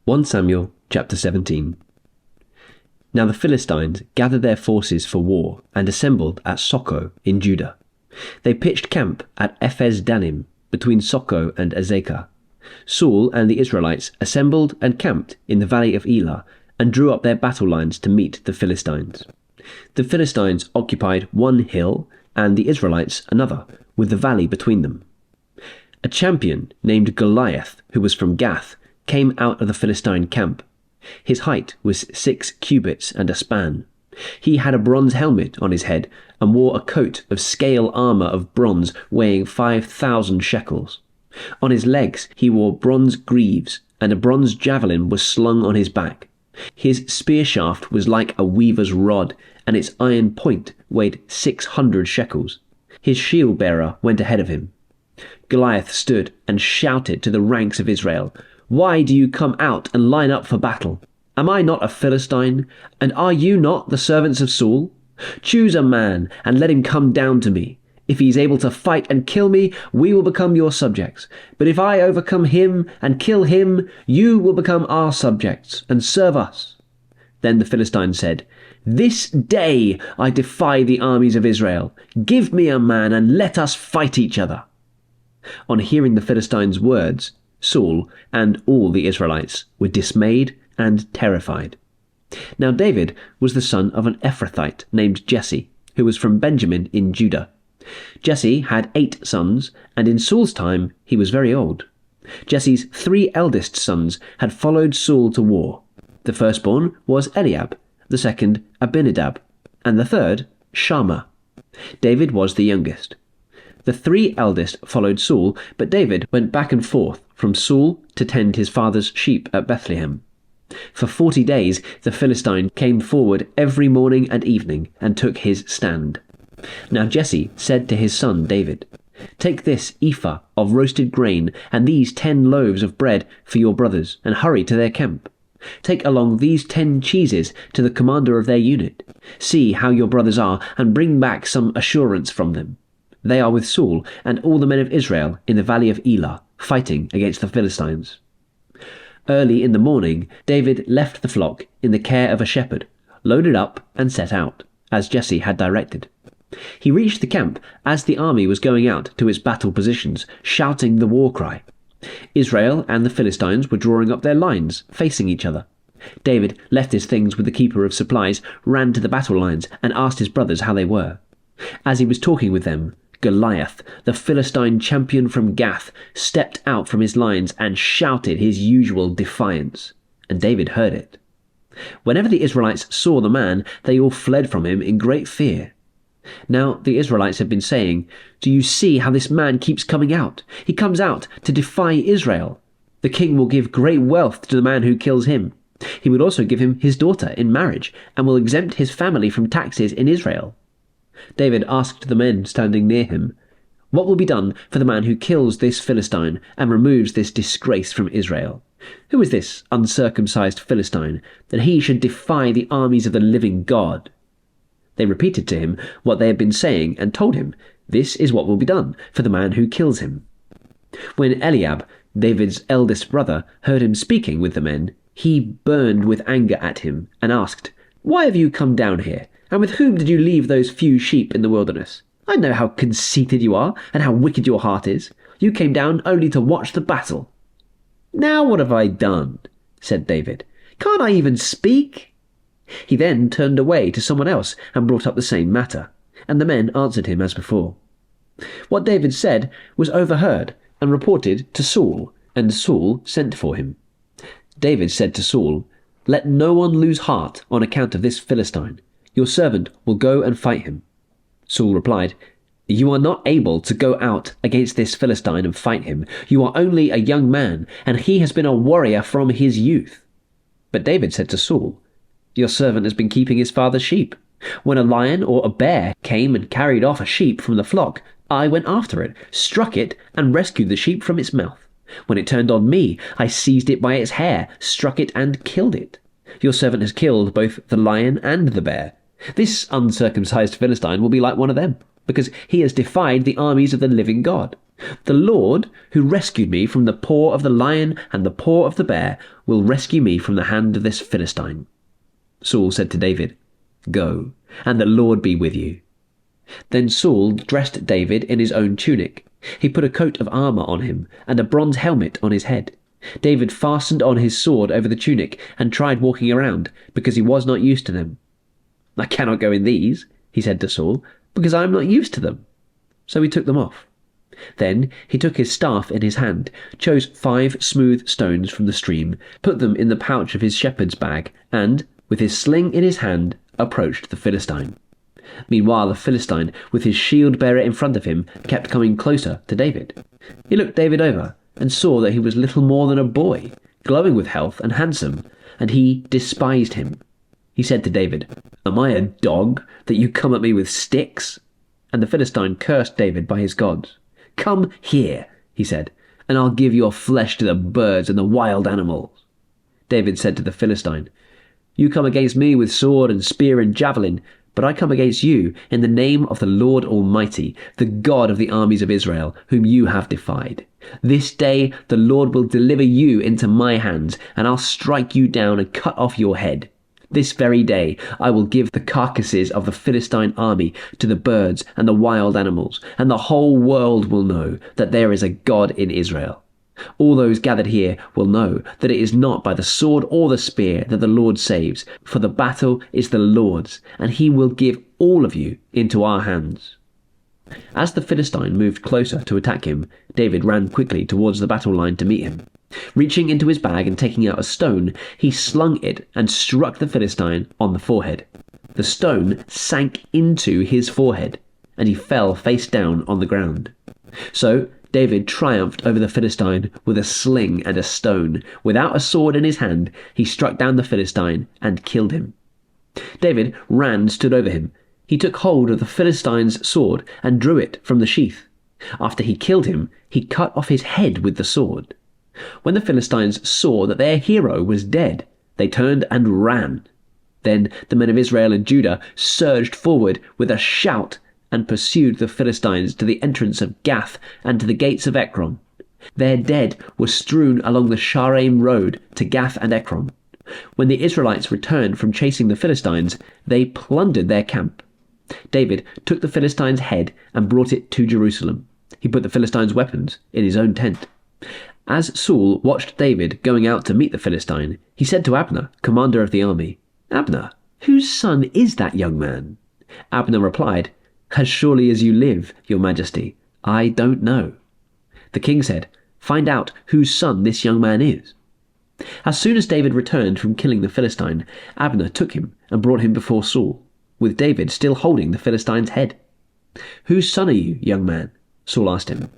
1 Samuel chapter 17. Now the Philistines gathered their forces for war and assembled at Soko in Judah. They pitched camp at Ephes-dammim between Soko and Azekah. Saul and the Israelites assembled and camped in the valley of Elah and drew up their battle lines to meet the Philistines. The Philistines occupied one hill and the Israelites another, with the valley between them. A champion named Goliath, who was from Gath, came out of the Philistine camp. His height was 6 cubits and a span. He had a bronze helmet on his head and wore a coat of scale armour of bronze weighing 5,000 shekels. On his legs he wore bronze greaves, and a bronze javelin was slung on his back. His spear shaft was like a weaver's rod, and its iron point weighed 600 shekels. His shield-bearer went ahead of him. Goliath stood and shouted to the ranks of Israel, "Why do you come out and line up for battle? Am I not a Philistine, and are you not the servants of Saul? Choose a man and let him come down to me. If he is able to fight and kill me, we will become your subjects. But if I overcome him and kill him, you will become our subjects and serve us." Then the Philistine said, "This day I defy the armies of Israel. Give me a man and let us fight each other." On hearing the Philistines' words, Saul and all the Israelites were dismayed and terrified. Now David was the son of an Ephrathite named Jesse, who was from Benjamin in Judah. Jesse had 8 sons, and in Saul's time he was very old. Jesse's 3 eldest sons had followed Saul to war. The firstborn was Eliab, the second Abinadab, and the third Shammah. David was the youngest. The 3 eldest followed Saul, but David went back and forth from Saul to tend his father's sheep at Bethlehem. For 40 days the Philistine came forward every morning and evening and took his stand. Now Jesse said to his son David, "Take this ephah of roasted grain and these 10 loaves of bread for your brothers, and hurry to their camp. Take along these 10 cheeses to the commander of their unit. See how your brothers are, and bring back some assurance from them. They are with Saul and all the men of Israel in the valley of Elah, fighting against the Philistines." Early in the morning, David left the flock in the care of a shepherd, loaded up and set out, as Jesse had directed. He reached the camp as the army was going out to its battle positions, shouting the war cry. Israel and the Philistines were drawing up their lines, facing each other. David left his things with the keeper of supplies, ran to the battle lines, and asked his brothers how they were. As he was talking with them, Goliath, the Philistine champion from Gath, stepped out from his lines and shouted his usual defiance, and David heard it. Whenever the Israelites saw the man, they all fled from him in great fear. Now the Israelites had been saying, "Do you see how this man keeps coming out? He comes out to defy Israel. The king will give great wealth to the man who kills him. He will also give him his daughter in marriage, and will exempt his family from taxes in Israel." David asked the men standing near him, "What will be done for the man who kills this Philistine and removes this disgrace from Israel? Who is this uncircumcised Philistine, that he should defy the armies of the living God?" They repeated to him what they had been saying and told him, "This is what will be done for the man who kills him." When Eliab, David's eldest brother, heard him speaking with the men, he burned with anger at him and asked, "Why have you come down here? And with whom did you leave those few sheep in the wilderness? I know how conceited you are and how wicked your heart is. You came down only to watch the battle." "Now what have I done?" said David. "Can't I even speak?" He then turned away to someone else and brought up the same matter, and the men answered him as before. What David said was overheard and reported to Saul, and Saul sent for him. David said to Saul, "Let no one lose heart on account of this Philistine. Your servant will go and fight him." Saul replied, "You are not able to go out against this Philistine and fight him. You are only a young man, and he has been a warrior from his youth." But David said to Saul, "Your servant has been keeping his father's sheep. When a lion or a bear came and carried off a sheep from the flock, I went after it, struck it, and rescued the sheep from its mouth. When it turned on me, I seized it by its hair, struck it, and killed it. Your servant has killed both the lion and the bear. This uncircumcised Philistine will be like one of them, because he has defied the armies of the living God. The Lord, who rescued me from the paw of the lion and the paw of the bear, will rescue me from the hand of this Philistine." Saul said to David, "Go, and the Lord be with you." Then Saul dressed David in his own tunic. He put a coat of armor on him and a bronze helmet on his head. David fastened on his sword over the tunic and tried walking around, because he was not used to them. "I cannot go in these," he said to Saul, "because I am not used to them." So he took them off. Then he took his staff in his hand, chose 5 smooth stones from the stream, put them in the pouch of his shepherd's bag, and, with his sling in his hand, approached the Philistine. Meanwhile the Philistine, with his shield-bearer in front of him, kept coming closer to David. He looked David over, and saw that he was little more than a boy, glowing with health and handsome, and he despised him. He said to David, "Am I a dog, that you come at me with sticks?" And the Philistine cursed David by his gods. "Come here," he said, "and I'll give your flesh to the birds and the wild animals." David said to the Philistine, "You come against me with sword and spear and javelin, but I come against you in the name of the Lord Almighty, the God of the armies of Israel, whom you have defied. This day the Lord will deliver you into my hands, and I'll strike you down and cut off your head. This very day I will give the carcasses of the Philistine army to the birds and the wild animals, and the whole world will know that there is a God in Israel. All those gathered here will know that it is not by the sword or the spear that the Lord saves, for the battle is the Lord's, and he will give all of you into our hands." As the Philistine moved closer to attack him, David ran quickly towards the battle line to meet him. Reaching into his bag and taking out a stone, he slung it and struck the Philistine on the forehead. The stone sank into his forehead, and he fell face down on the ground. So David triumphed over the Philistine with a sling and a stone. Without a sword in his hand, he struck down the Philistine and killed him. David ran and stood over him. He took hold of the Philistine's sword and drew it from the sheath. After he killed him, he cut off his head with the sword. When the Philistines saw that their hero was dead, they turned and ran. Then the men of Israel and Judah surged forward with a shout and pursued the Philistines to the entrance of Gath and to the gates of Ekron. Their dead were strewn along the Shaaraim road to Gath and Ekron. When the Israelites returned from chasing the Philistines, they plundered their camp. David took the Philistine's head and brought it to Jerusalem. He put the Philistine's weapons in his own tent. As Saul watched David going out to meet the Philistine, he said to Abner, commander of the army, "Abner, whose son is that young man?" Abner replied, "As surely as you live, your majesty, I don't know." The king said, "Find out whose son this young man is." As soon as David returned from killing the Philistine, Abner took him and brought him before Saul, with David still holding the Philistine's head. "Whose son are you, young man?" Saul asked him.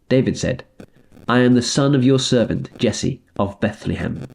David said, "I am the son of your servant Jesse of Bethlehem."